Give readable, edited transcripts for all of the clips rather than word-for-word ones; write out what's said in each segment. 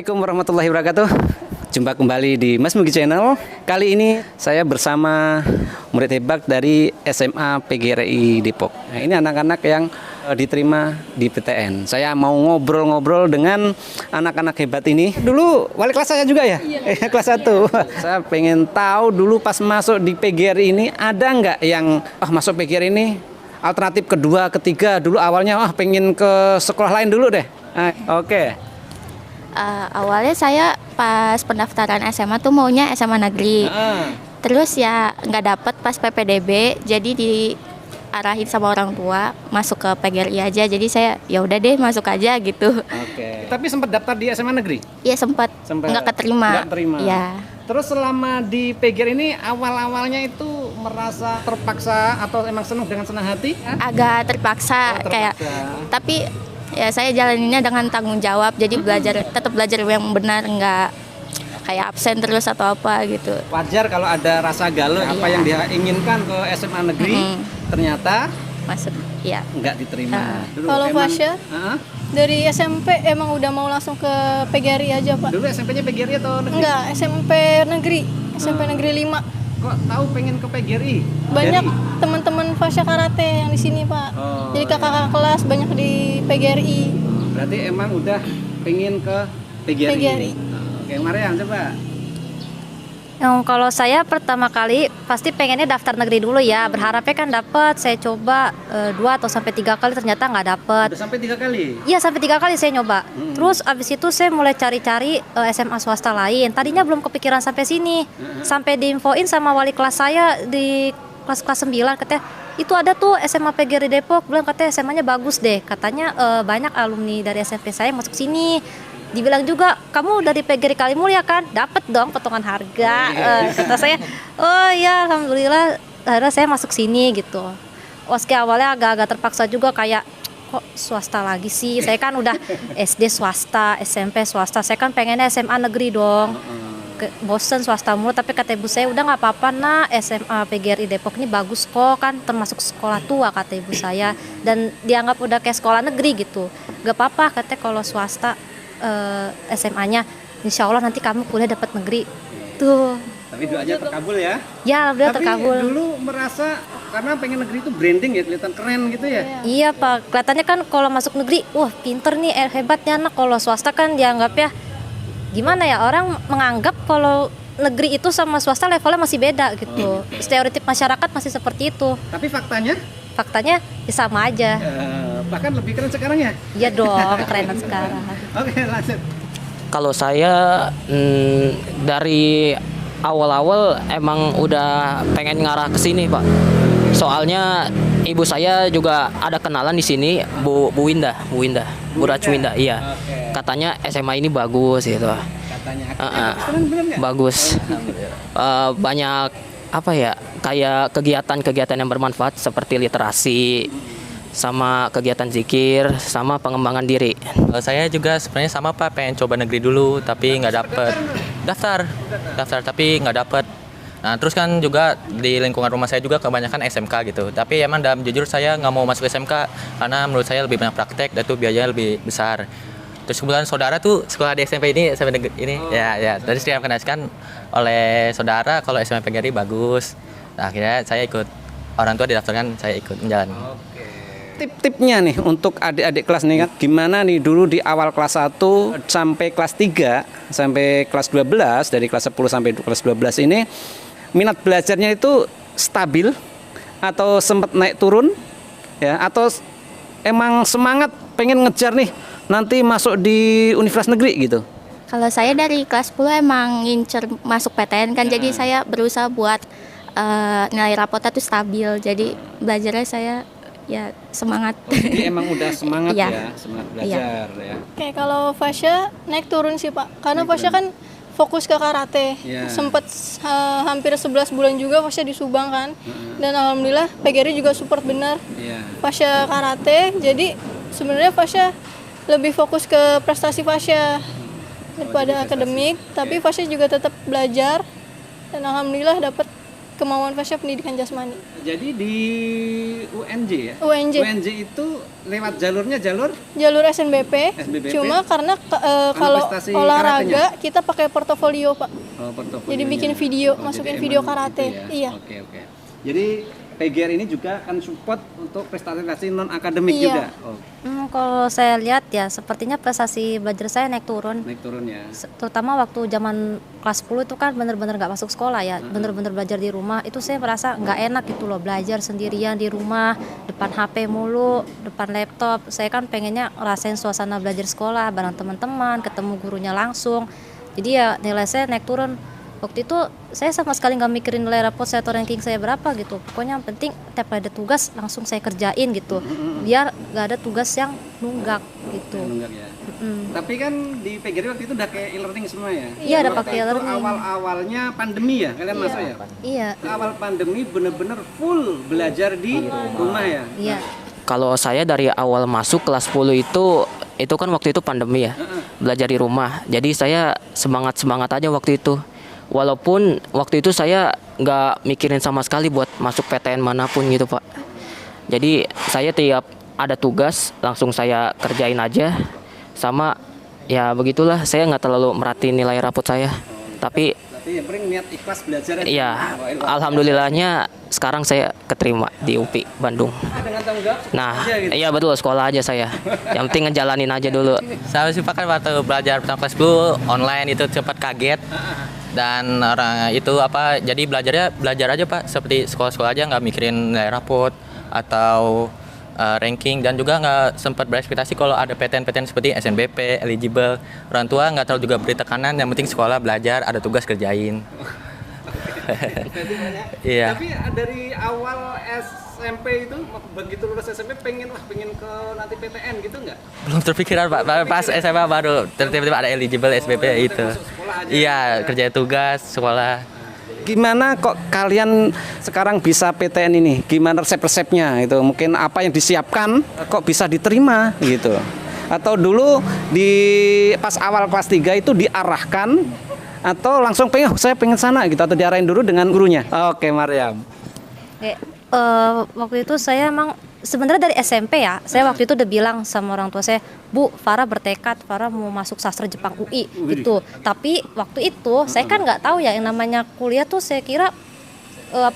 Assalamualaikum warahmatullahi wabarakatuh. Jumpa kembali di Mas Mugi Channel. Kali ini saya bersama murid hebat dari SMA PGRI Depok. Nah, ini anak-anak yang diterima di PTN. Saya mau ngobrol-ngobrol dengan anak-anak hebat ini. Dulu wali kelas saya juga ya? Iya. Kelas 1. Saya pengen tahu dulu pas masuk di PGRI ini ada nggak yang masuk PGRI ini alternatif kedua, ketiga. Dulu awalnya pengen ke sekolah lain dulu deh. Oke. Awalnya saya pas pendaftaran SMA tuh maunya SMA negeri. Terus ya nggak dapet pas PPDB, jadi diarahin sama orang tua masuk ke PGRI aja. Jadi saya ya udah deh masuk aja gitu. Oke. Tapi sempat daftar di SMA negeri? Iya sempat. Nggak keterima. Nggak terima. Iya. Terus selama di PGRI ini awal-awalnya itu merasa terpaksa atau emang senang dengan senang hati? Agak terpaksa, kayak. Tapi ya saya jalaninnya dengan tanggung jawab, jadi tetap belajar yang benar, nggak kayak absen terus atau apa gitu. Wajar kalau ada rasa galau apa yang dia inginkan ke SMA negeri ternyata masuk, ya nggak diterima. Kalau Fasya dari SMP emang udah mau langsung ke PGRI aja Pak? Dulu SMP-nya PGRI atau negeri? Enggak, SMP negeri, SMP negeri 5. Kok tahu pengen ke PGRI? Banyak teman-teman Fasya karate yang di sini Pak. Jadi kakak-kakak kelas banyak di PGRI. Berarti emang udah pengen ke PGRI. PGRI. Oke, Mariam coba. Kalau saya pertama kali pasti pengennya daftar negeri dulu ya, berharapnya kan dapat. Saya coba 2 atau sampai 3 kali ternyata nggak dapat. Udah sampai 3 kali? Iya sampai 3 kali saya nyoba. Terus abis itu saya mulai cari-cari SMA swasta lain. Tadinya belum kepikiran sampai sini, sampai diinfoin sama wali kelas saya di kelas 9 katanya itu ada tuh SMA PGRI Depok, bilang katanya SMA-nya bagus deh, katanya banyak alumni dari SMP saya masuk sini. Dibilang juga kamu dari PGRI Kalimulia kan, dapat dong potongan harga. Kata saya, oh ya alhamdulillah, akhirnya saya masuk sini gitu. Meski awalnya agak-agak terpaksa juga, kayak kok swasta lagi sih. Saya kan udah SD swasta, SMP swasta. Saya kan pengennya SMA negeri dong. Bosen swasta mulu, tapi kata ibu saya udah nggak apa-apa nak, SMA PGRI Depok ini bagus kok, kan termasuk sekolah tua kata ibu saya, dan dianggap udah kayak sekolah negeri gitu. Gak apa-apa katanya kalau swasta SMA-nya, insya Allah nanti kamu kuliah dapat negeri tuh. Tapi doanya terkabul ya? Ya alhamdulillah terkabul. Tapi dulu merasa karena pengen negeri itu branding ya, kelihatan keren gitu ya? Iya Pak, kelihatannya kan kalau masuk negeri, wah pinter nih, hebatnya anak. Kalau swasta kan dianggap ya gimana ya, orang menganggap kalau negeri itu sama swasta levelnya masih beda gitu. Stereotip masyarakat masih seperti itu. Tapi faktanya? Faktanya ya sama aja. Bahkan lebih keren sekarang ya? Iya dong, kerenan sekarang. Oke, lanjut. Kalau saya dari awal-awal emang udah pengen ngarah ke sini Pak. Soalnya ibu saya juga ada kenalan di sini, Bu Winda, Bu Rach Winda, iya. Katanya SMA ini bagus gitu. Katanya. Bagus. Banyak apa ya, kayak kegiatan-kegiatan yang bermanfaat seperti literasi, sama kegiatan zikir, sama pengembangan diri. Saya juga sebenarnya sama Pak, pengen coba negeri dulu tapi nggak dapet. Daftar tapi nggak dapet. Nah terus kan juga di lingkungan rumah saya juga kebanyakan SMK gitu. Tapi emang dalam jujur saya nggak mau masuk SMK karena menurut saya lebih banyak praktek dan tuh biayanya lebih besar. Terus kebetulan saudara tuh sekolah di SMP ini, SMP negeri ini, ya. Tadi saya mengenalkan oleh saudara kalau SMA PGRI bagus. Nah, akhirnya saya ikut, orang tua didaftarkan, saya ikut menjalani. Tip-tipnya nih untuk adik-adik kelas nih kan, gimana nih dulu di awal kelas 1 sampai kelas 3 sampai kelas 12, dari kelas 10 sampai kelas 12 ini minat belajarnya itu stabil atau sempat naik turun ya, atau emang semangat pengen ngejar nih nanti masuk di universitas negeri gitu? Kalau saya dari kelas 10 emang ngincer masuk PTN kan, jadi saya berusaha buat nilai rapotnya tuh stabil, jadi belajarnya saya ya semangat. Jadi emang udah semangat Iya. ya, semangat belajar ya. Oke, kalau Fasya naik turun sih Pak, karena Fasya kan fokus ke karate. Sempet hampir 11 bulan juga Fasya di Subang kan. Dan alhamdulillah PGRI juga support benar. Fasya karate, jadi sebenarnya Fasya lebih fokus ke prestasi Fasya daripada akademik, tapi Fasya juga tetap belajar dan alhamdulillah dapat kemauan Fasya pendidikan jasmani. Jadi di UNJ ya? UNJ. UNJ itu lewat jalurnya jalur jalur SNBP, SNBP. cuma karena kalau prestasi olahraga kita pakai portofolio Pak. portofolionya. Jadi bikin video, Oh, masukin jadi video emang karate. gitu ya. Iya. Oke. Jadi PGR ini juga akan support untuk prestasi non akademik Iya. juga. Oh, Kalau saya lihat ya sepertinya prestasi belajar saya naik turun. naik turun ya. Terutama waktu zaman kelas 10 itu kan bener-bener nggak masuk sekolah ya, bener-bener belajar di rumah. Itu saya merasa nggak enak gitu loh, belajar sendirian di rumah depan HP mulu, depan laptop. Saya kan pengennya ngerasain suasana belajar sekolah bareng teman-teman, ketemu gurunya langsung. Jadi ya nilai saya naik turun. Waktu itu saya sama sekali nggak mikirin nilai rapot saya atau ranking saya berapa gitu. Pokoknya yang penting tiap ada tugas langsung saya kerjain gitu. Biar nggak ada tugas yang nunggak gitu. Nunggak ya. Mm. Tapi kan di PGR waktu itu udah kayak e-learning semua ya. Iya, ada Waktu pakai itu e-learning. Awal-awalnya pandemi ya, kalian masuk ya. Iya, Awal pandemi bener-bener full belajar di rumah ya. iya. Kalau saya dari awal masuk kelas 10 itu kan waktu itu pandemi ya, belajar di rumah. Jadi saya semangat aja waktu itu. Walaupun waktu itu saya nggak mikirin sama sekali buat masuk PTN manapun gitu Pak. Jadi saya tiap ada tugas langsung saya kerjain aja. Sama ya begitulah, saya nggak terlalu merhatiin nilai rapot saya. Tapi Tapi yang penting niat ikhlas belajar aja. ya Wah, alhamdulillahnya sekarang saya keterima di UPI Bandung. dengan tanggung jawab Nah, aja gitu. iya betul, sekolah aja saya. Yang penting ngejalanin aja dulu. Saya sih Pak kan waktu belajar pertama kelas 10 online itu cepat kaget. Dan orang itu jadi belajar aja Pak, seperti sekolah-sekolah aja, nggak mikirin nilai rapot atau ranking, dan juga nggak sempat berekspektasi kalau ada PTN-PTN seperti SNBP, eligible. Orang tua nggak terlalu juga beri tekanan, yang penting sekolah belajar, ada tugas kerjain. Iya. Tapi dari awal SMP itu begitu lulus SMP pengen ke nanti PTN gitu nggak? Belum terpikiran Pak, pas SMA baru tiba-tiba ada eligible SBP itu. Iya, kerja tugas sekolah. Gimana kok kalian sekarang bisa PTN ini? Gimana resep-resepnya itu? Mungkin apa yang disiapkan kok bisa diterima gitu? Atau dulu pas awal kelas 3 itu diarahkan atau langsung saya pengen sana gitu, atau diarahin dulu dengan gurunya? Oke, Maryam. Oke, waktu itu saya emang sebenarnya dari SMP ya, saya waktu itu udah bilang sama orang tua saya, Bu, Farah bertekad, Farah mau masuk sastra Jepang UI gitu. Tapi waktu itu saya kan nggak tahu ya yang namanya kuliah tuh, saya kira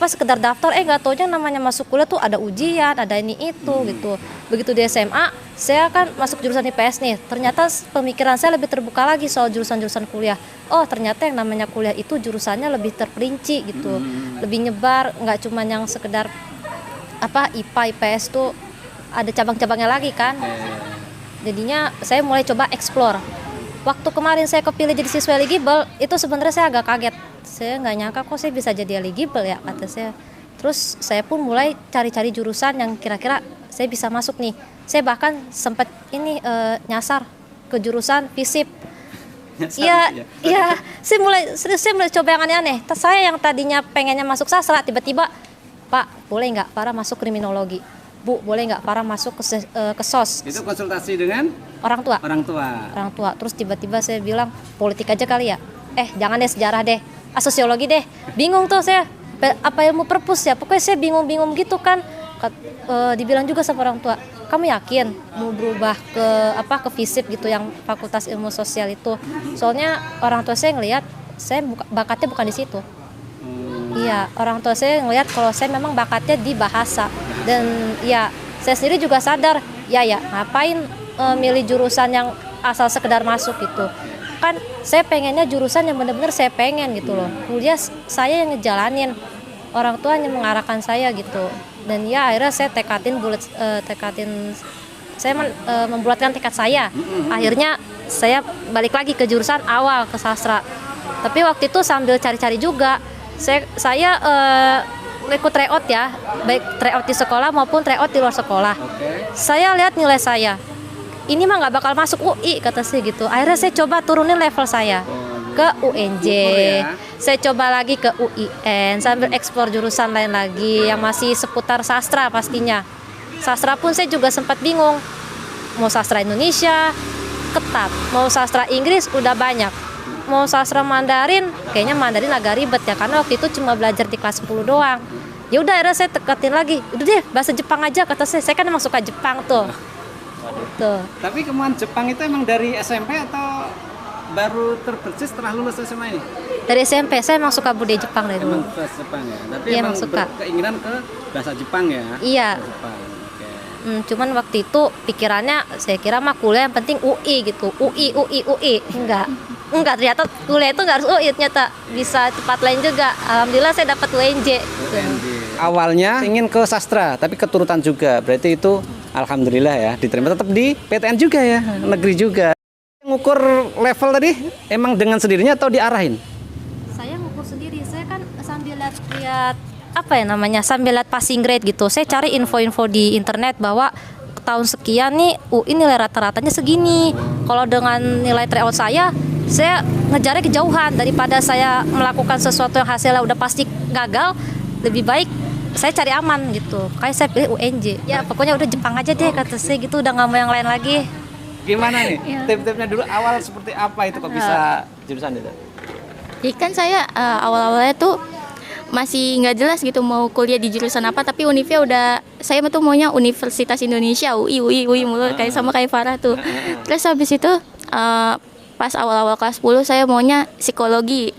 sekedar daftar, nggak taunya namanya masuk kuliah tuh ada ujian, ada ini itu gitu. Begitu di SMA, saya kan masuk jurusan IPS nih. Ternyata pemikiran saya lebih terbuka lagi soal jurusan-jurusan kuliah. Oh, ternyata yang namanya kuliah itu jurusannya lebih terperinci gitu, lebih nyebar, nggak cuma yang sekedar IPA IPS tuh ada cabang-cabangnya lagi kan. Jadinya saya mulai coba explore. Waktu kemarin saya kepilih jadi siswa eligible, itu sebenarnya saya agak kaget. Saya nggak nyangka kok saya bisa jadi eligible ya, kata saya. Terus saya pun mulai cari-cari jurusan yang kira-kira saya bisa masuk nih. Saya bahkan sempat nyasar ke jurusan FISIP. Iya, saya mulai coba yang aneh-aneh. Saya yang tadinya pengennya masuk sastra, tiba-tiba, Pak, boleh nggak Farah masuk kriminologi? Bu, boleh nggak Farah masuk ke SOS? Itu konsultasi dengan Orang tua. orang tua. Terus tiba-tiba saya bilang, politik aja kali ya. Jangan deh, sejarah deh, sosiologi deh. Bingung tuh saya, apa ilmu perpus ya? Pokoknya saya bingung gitu kan. Dibilang juga sama orang tua, kamu yakin mau berubah ke FISIP gitu, yang Fakultas Ilmu Sosial itu? Soalnya orang tua saya ngelihat saya bakatnya bukan di situ. Iya, orang tua saya ngelihat kalau saya memang bakatnya di bahasa. Dan ya, saya sendiri juga sadar, ngapain milih jurusan yang asal sekedar masuk gitu. Kan saya pengennya jurusan yang benar-benar saya pengen gitu loh. Kuliah saya yang ngejalanin, orang tua yang mengarahkan saya gitu. Dan ya akhirnya saya membulatkan tekad saya. Akhirnya saya balik lagi ke jurusan awal, ke sastra. Tapi waktu itu sambil cari-cari juga, saya ikut tryout ya, baik tryout di sekolah maupun tryout di luar sekolah. Saya lihat nilai saya, ini mah nggak bakal masuk UI, kata saya gitu. Akhirnya saya coba turunin level saya ke UNJ, saya coba lagi ke UIN, sambil eksplor jurusan lain lagi yang masih seputar sastra pastinya. Sastra pun saya juga sempat bingung, mau sastra Indonesia ketat, mau sastra Inggris udah banyak, mau sastra Mandarin, kayaknya Mandarin agak ribet ya, karena waktu itu cuma belajar di kelas 10 doang. Ya udah, akhirnya saya tekatin lagi, udah deh bahasa Jepang aja, kata saya kan emang suka Jepang tuh. Tuh. Tapi kemauan Jepang itu emang dari SMP atau baru terbersih setelah lulus SMA ini? Dari SMP saya emang suka budaya Jepang dari Emang dulu. bahasa Jepang ya? Tapi Iya, emang emang suka. keinginan ke bahasa Jepang ya? Iya. Jepang, oke. Cuman waktu itu pikirannya saya kira mah kuliah yang penting UI gitu. UI. Enggak, ternyata kuliah itu enggak harus UI, ternyata bisa tempat lain juga. Alhamdulillah saya dapat UNJ. Awalnya ingin ke sastra, tapi keturutan juga. Berarti itu alhamdulillah ya, diterima tetap di PTN juga ya, negeri juga. Ngukur level tadi emang dengan sendirinya atau diarahin? Saya ngukur sendiri. Saya kan sambil lihat apa ya namanya? Sambil lihat passing grade gitu. Saya cari info-info di internet bahwa tahun sekian nih UI nilai rata-ratanya segini. Kalau dengan nilai tryout saya ngejarnya kejauhan daripada saya melakukan sesuatu yang hasilnya udah pasti gagal. Lebih baik saya cari aman gitu. Kayak saya pilih UNJ. Ya pokoknya udah Jepang aja deh kata saya gitu, udah nggak mau yang lain lagi. Gimana nih? Tip-tipnya dulu awal seperti apa itu kok bisa jurusan itu? Jadi kan saya awal-awalnya tuh masih nggak jelas gitu mau kuliah di jurusan apa, tapi univnya udah, saya tuh maunya Universitas Indonesia, UI mulu kayak sama kayak Farah tuh. Terus habis itu pas awal-awal kelas 10 saya maunya psikologi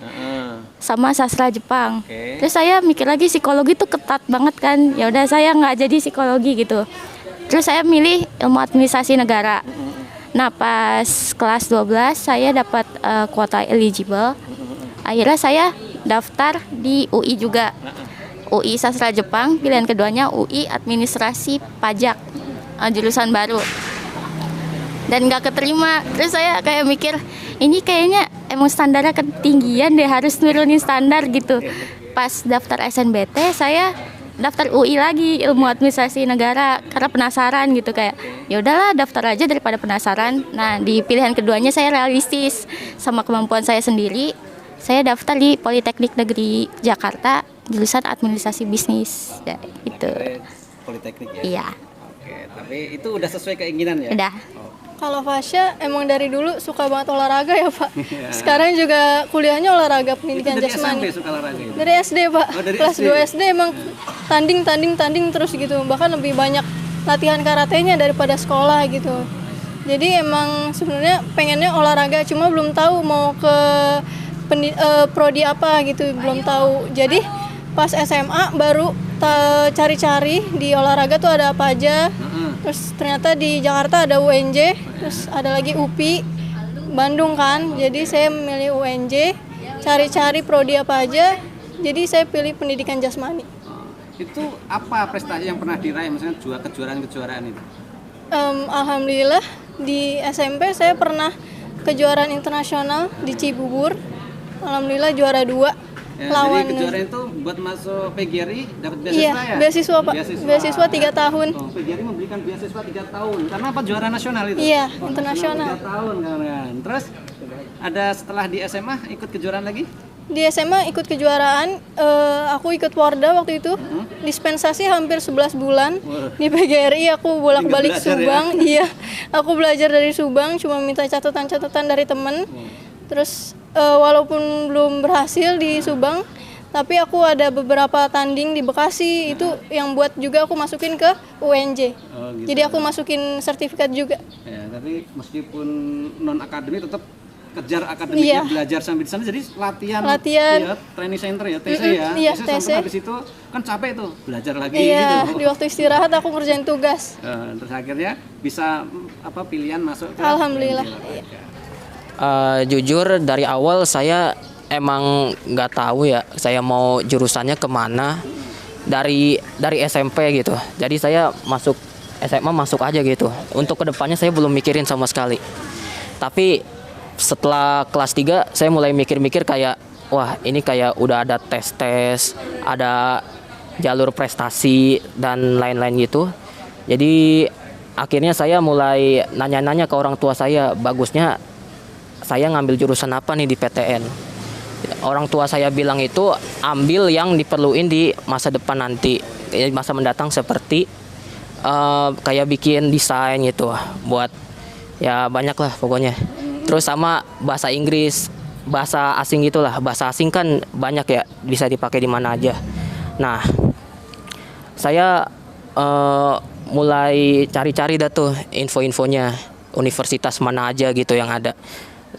sama sastra Jepang. Terus saya mikir lagi psikologi tuh ketat banget kan, ya udah saya nggak jadi psikologi gitu. Terus saya milih ilmu administrasi negara. Nah pas kelas 12 saya dapat kuota eligible. Akhirnya saya daftar di UI juga. UI Sastra Jepang, pilihan keduanya UI Administrasi Pajak, jurusan baru. Dan nggak keterima. Terus saya kayak mikir, ini kayaknya emang standarnya ketinggian deh, harus nurunin standar gitu. Pas daftar SNBT saya daftar UI lagi, ilmu administrasi negara, karena penasaran gitu, kayak ya udahlah daftar aja daripada penasaran. Nah di pilihan keduanya saya realistis sama kemampuan saya sendiri. Saya daftar di Politeknik Negeri Jakarta, jurusan administrasi bisnis, ya itu. Politeknik ya? Iya. Oke, tapi itu udah sesuai keinginan ya? Udah. Kalau Fasya emang dari dulu suka banget olahraga ya Pak. Sekarang juga kuliahnya olahraga pendidikan Itu dari jasmani. SMP suka olahraga itu? Dari SD Pak. Oh, dari Kelas SD. 2 SD emang tanding terus gitu. Bahkan lebih banyak latihan karatenya daripada sekolah gitu. Jadi emang sebenarnya pengennya olahraga, cuma belum tahu mau ke prodi apa gitu, belum tahu. Jadi pas SMA baru cari-cari di olahraga tuh ada apa aja. Terus ternyata di Jakarta ada UNJ, terus ada lagi UPI Bandung kan. Jadi saya memilih UNJ, cari-cari prodi apa aja. Jadi saya pilih pendidikan jasmani. Itu apa prestasi yang pernah diraih, misalnya kejuaraan-kejuaraan itu? Alhamdulillah di SMP saya pernah kejuaraan internasional di Cibubur. Alhamdulillah juara 2. Ya, lawan jadi kejuaraan itu buat masuk PGRI dapat beasiswa iya, ya? beasiswa Pak. Beasiswa 3 tahun. Oh, PGRI memberikan beasiswa 3 tahun. Karena apa? Juara nasional itu? Iya, Oh, internasional. 3 tahun kan. Terus ada setelah di SMA ikut kejuaraan lagi? Di SMA ikut kejuaraan, aku ikut Porda waktu itu. Dispensasi hampir 11 bulan. Di PGRI aku bolak-balik Tinggal belajar Subang. Iya, aku belajar dari Subang, cuma minta catatan-catatan dari temen. Terus walaupun belum berhasil di Subang, tapi aku ada beberapa tanding di Bekasi, itu yang buat juga aku masukin ke UNJ. Oh, gitu. Jadi aku masukin sertifikat juga. Ya, tapi meskipun non akademik tetap kejar akademiknya, Iya. belajar sambil di sana, jadi latihan Latihan. ya, training center ya, TC ya. Iya, TC TC. sampai habis itu kan capek tuh, belajar lagi Iya, gitu. di waktu istirahat aku ngerjain tugas. Terus akhirnya bisa pilihan masuk ke Alhamdulillah. Jujur dari awal saya emang nggak tahu ya saya mau jurusannya kemana dari SMP gitu. Jadi saya masuk SMA masuk aja gitu. Untuk kedepannya saya belum mikirin sama sekali. Tapi setelah kelas 3 saya mulai mikir-mikir kayak wah ini kayak udah ada tes-tes, ada jalur prestasi dan lain-lain gitu. Jadi akhirnya saya mulai nanya-nanya ke orang tua saya, bagusnya saya ngambil jurusan apa nih di PTN. Orang tua saya bilang itu ambil yang diperluin di masa depan nanti, masa mendatang, seperti kayak bikin desain gitu, buat ya banyak lah pokoknya. Terus sama bahasa Inggris, bahasa asing gitulah. Bahasa asing kan banyak ya, bisa dipakai di mana aja. Nah, saya mulai cari-cari dah tuh info-infonya, universitas mana aja gitu yang ada,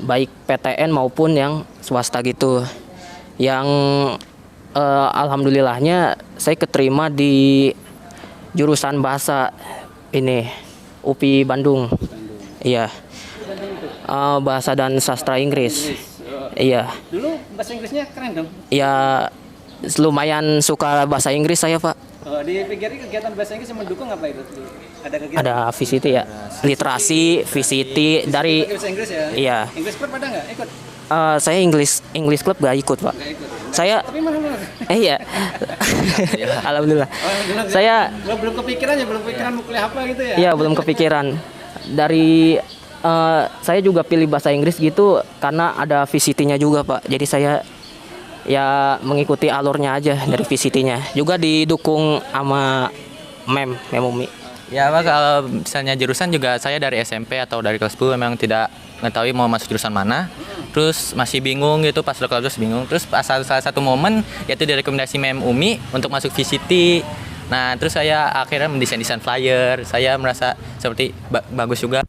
baik PTN maupun yang swasta gitu. Yang alhamdulillahnya saya keterima di jurusan bahasa ini UPI Bandung. Iya. Bahasa dan sastra Inggris. Iya. Dulu bahasa Inggrisnya keren dong. Ya lumayan suka bahasa Inggris saya, Pak. Di PGRI kegiatan bahasa Inggris yang mendukung apa itu? Ada kegiatan Ada VCT ya, literasi, VCT dari bahasa Inggris ya? iya. English Club ada nggak? Ikut? Saya English Club gak ikut, Pak. Nggak ikut. Saya Tapi mana? iya. Alhamdulillah. Saya belum kepikiran ya, belum kepikiran mau kuliah apa gitu ya? iya belum kepikiran. Dari saya juga pilih bahasa Inggris gitu karena ada VCT-nya juga, Pak. Jadi saya ya mengikuti alurnya aja dari VCT-nya. Juga didukung sama Mem Umi. Ya Pak, kalau misalnya jurusan juga saya dari SMP atau dari kelas 10 memang tidak mengetahui mau masuk jurusan mana. Terus masih bingung gitu, pas udah kelas 12 bingung. Terus pas salah satu momen yaitu direkomendasi Mem Umi untuk masuk VCT. Nah terus saya akhirnya mendesain flyer. Saya merasa seperti bagus juga.